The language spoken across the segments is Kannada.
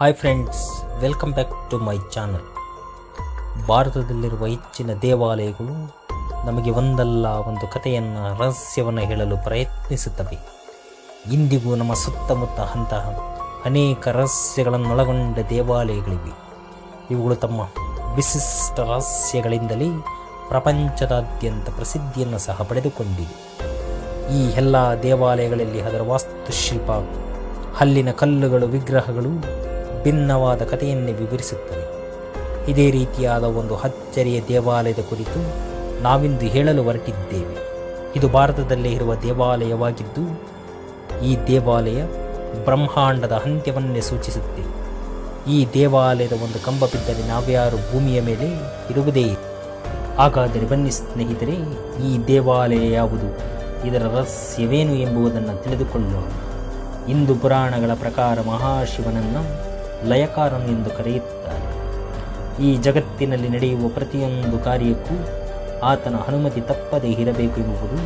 Hi friends, welcome back to my channel. ಭಾರತದಲ್ಲಿರುವ ಹೆಚ್ಚಿನ ದೇವಾಲಯಗಳು ನಮಗೆ ಒಂದಲ್ಲ ಒಂದು ಕಥೆಯನ್ನು, ರಹಸ್ಯವನ್ನು ಹೇಳಲು ಪ್ರಯತ್ನಿಸುತ್ತವೆ. ಇಂದಿಗೂ ನಮ್ಮ ಸುತ್ತಮುತ್ತ ಅಂತಹ ಅನೇಕ ರಹಸ್ಯಗಳನ್ನೊಳಗೊಂಡ ದೇವಾಲಯಗಳಿವೆ. ಇವುಗಳು ತಮ್ಮ ವಿಶಿಷ್ಟ ರಹಸ್ಯಗಳಿಂದಲೇ ಪ್ರಪಂಚದಾದ್ಯಂತ ಪ್ರಸಿದ್ಧಿಯನ್ನು ಸಹ ಪಡೆದುಕೊಂಡಿವೆ. ಈ ಎಲ್ಲ ದೇವಾಲಯಗಳಲ್ಲಿ ಅದರ ವಾಸ್ತುಶಿಲ್ಪ, ಹಲ್ಲಿನ ಕಲ್ಲುಗಳು, ವಿಗ್ರಹಗಳು ಭಿನ್ನವಾದ ಕಥೆಯನ್ನೇ ವಿವರಿಸುತ್ತವೆ. ಇದೇ ರೀತಿಯಾದ ಒಂದು ಅಚ್ಚರಿಯ ದೇವಾಲಯದ ಕುರಿತು ನಾವಿಂದು ಹೇಳಲು ಹೊರಟಿದ್ದೇವೆ. ಇದು ಭಾರತದಲ್ಲೇ ಇರುವ ದೇವಾಲಯವಾಗಿದ್ದು, ಈ ದೇವಾಲಯ ಬ್ರಹ್ಮಾಂಡದ ಅಂತ್ಯವನ್ನೇ ಸೂಚಿಸುತ್ತೆ. ಈ ದೇವಾಲಯದ ಒಂದು ಕಂಬ ಬಿದ್ದರೆ ನಾವ್ಯಾರು ಭೂಮಿಯ ಮೇಲೆ ಇರುವುದೇ. ಹಾಗಾದರೆ ಬನ್ನಿ ಸ್ನೇಹಿತರೆ, ಈ ದೇವಾಲಯ ಯಾವುದು, ಇದರ ರಹಸ್ಯವೇನು ಎಂಬುದನ್ನು ತಿಳಿದುಕೊಳ್ಳೋಣ. ಹಿಂದೂ ಪುರಾಣಗಳ ಪ್ರಕಾರ ಮಹಾಶಿವನನ್ನು ಲಯಕಾರನು ಎಂದು ಕರೆಯುತ್ತಾರೆ. ಈ ಜಗತ್ತಿನಲ್ಲಿ ನಡೆಯುವ ಪ್ರತಿಯೊಂದು ಕಾರ್ಯಕ್ಕೂ ಆತನ ಅನುಮತಿ ತಪ್ಪದೇ ಇರಬೇಕು ಎಂಬುದು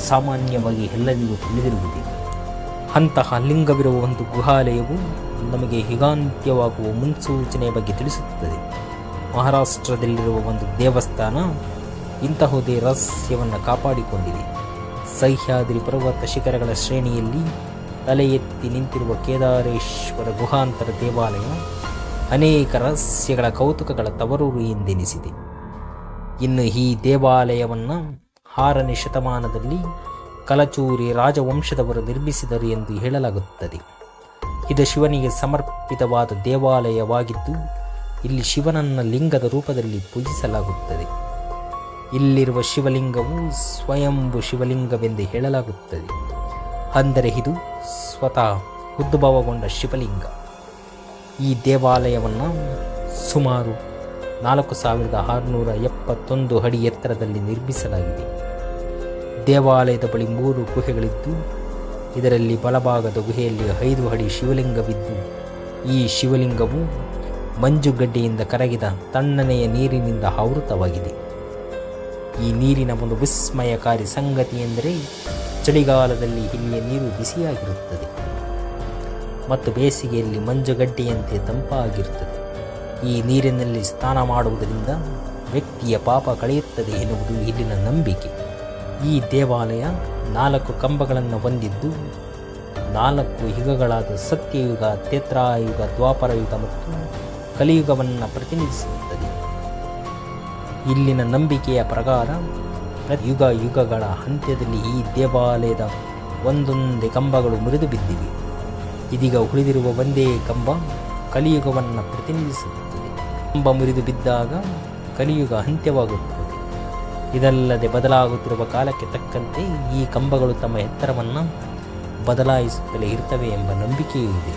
ಸಾಮಾನ್ಯವಾಗಿ ಎಲ್ಲರಿಗೂ ತಿಳಿದಿರುವುದೇ. ಅಂತಹ ಲಿಂಗವಿರುವ ಒಂದು ಗುಹಾಲಯವು ನಮಗೆ ಯುಗಾಂತ್ಯವಾಗುವ ಮುನ್ಸೂಚನೆಯ ಬಗ್ಗೆ ತಿಳಿಸುತ್ತದೆ. ಮಹಾರಾಷ್ಟ್ರದಲ್ಲಿರುವ ಒಂದು ದೇವಸ್ಥಾನ ಇಂತಹುದೇ ರಹಸ್ಯವನ್ನು ಕಾಪಾಡಿಕೊಂಡಿದೆ. ಸಹ್ಯಾದ್ರಿ ಪರ್ವತ ಶಿಖರಗಳ ಶ್ರೇಣಿಯಲ್ಲಿ ತಲೆ ಎತ್ತಿ ನಿಂತಿರುವ ಕೇದಾರೇಶ್ವರ ಗುಹಾಂತರ ದೇವಾಲಯ ಅನೇಕ ರಹಸ್ಯಗಳ ಕೌತುಕಗಳ ತವರೂರು ಎಂದೆನಿಸಿದೆ. ಇನ್ನು ಈ ದೇವಾಲಯವನ್ನು 6ನೇ ಶತಮಾನದಲ್ಲಿ ಕಲಚೂರಿ ರಾಜವಂಶದವರು ನಿರ್ಮಿಸಿದರು ಎಂದು ಹೇಳಲಾಗುತ್ತದೆ. ಇದು ಶಿವನಿಗೆ ಸಮರ್ಪಿತವಾದ ದೇವಾಲಯವಾಗಿದ್ದು, ಇಲ್ಲಿ ಶಿವನನ್ನು ಲಿಂಗದ ರೂಪದಲ್ಲಿ ಪೂಜಿಸಲಾಗುತ್ತದೆ. ಇಲ್ಲಿರುವ ಶಿವಲಿಂಗವು ಸ್ವಯಂಭು ಶಿವಲಿಂಗವೆಂದು ಹೇಳಲಾಗುತ್ತದೆ. ಅಂದರೆ ಇದು ಸ್ವತಃ ಉದ್ಭವಗೊಂಡ ಶಿವಲಿಂಗ. ಈ ದೇವಾಲಯವನ್ನು ಸುಮಾರು 4671 ಅಡಿ ಎತ್ತರದಲ್ಲಿ ನಿರ್ಮಿಸಲಾಗಿದೆ. ದೇವಾಲಯದ ಬಳಿ 3 ಗುಹೆಗಳಿದ್ದು, ಇದರಲ್ಲಿ ಬಲಭಾಗದ ಗುಹೆಯಲ್ಲಿ 5 ಅಡಿ ಶಿವಲಿಂಗವಿದ್ದು, ಈ ಶಿವಲಿಂಗವು ಮಂಜುಗಡ್ಡೆಯಿಂದ ಕರಗಿದ ತಣ್ಣನೆಯ ನೀರಿನಿಂದ ಆವೃತವಾಗಿದೆ. ಈ ನೀರಿನ ಒಂದು ವಿಸ್ಮಯಕಾರಿ ಸಂಗತಿ ಎಂದರೆ, ಚಳಿಗಾಲದಲ್ಲಿ ಇಲ್ಲಿಯ ನೀರು ಬಿಸಿಯಾಗಿರುತ್ತದೆ ಮತ್ತು ಬೇಸಿಗೆಯಲ್ಲಿ ಮಂಜುಗಡ್ಡೆಯಂತೆ ತಂಪಾಗಿರುತ್ತದೆ. ಈ ನೀರಿನಲ್ಲಿ ಸ್ನಾನ ಮಾಡುವುದರಿಂದ ವ್ಯಕ್ತಿಯ ಪಾಪ ಕಳೆಯುತ್ತದೆ ಎನ್ನುವುದು ಇಲ್ಲಿನ ನಂಬಿಕೆ. ಈ ದೇವಾಲಯ 4 ಕಂಬಗಳನ್ನು ಹೊಂದಿದ್ದು, 4 ಯುಗಗಳಾದ ಸತ್ಯಯುಗ, ತ್ರೇತಾಯುಗ, ದ್ವಾಪರಯುಗ ಮತ್ತು ಕಲಿಯುಗವನ್ನು ಪ್ರತಿನಿಧಿಸುತ್ತದೆ. ಇಲ್ಲಿನ ನಂಬಿಕೆಯ ಪ್ರಕಾರ ಯುಗಗಳ ಅಂತ್ಯದಲ್ಲಿ ಈ ದೇವಾಲಯದ ಒಂದೊಂದೇ ಕಂಬಗಳು ಮುರಿದು ಬಿದ್ದಿವೆ. ಇದೀಗ ಉಳಿದಿರುವ ಒಂದೇ ಕಂಬ ಕಲಿಯುಗವನ್ನು ಪ್ರತಿನಿಧಿಸುತ್ತದೆ. ಕಂಬ ಮುರಿದು ಬಿದ್ದಾಗ ಕಲಿಯುಗ ಅಂತ್ಯವಾಗುತ್ತದೆ. ಇದಲ್ಲದೆ ಬದಲಾಗುತ್ತಿರುವ ಕಾಲಕ್ಕೆ ತಕ್ಕಂತೆ ಈ ಕಂಬಗಳು ತಮ್ಮ ಎತ್ತರವನ್ನು ಬದಲಾಯಿಸುತ್ತಲೇ ಇರ್ತವೆ ಎಂಬ ನಂಬಿಕೆಯೂ ಇದೆ.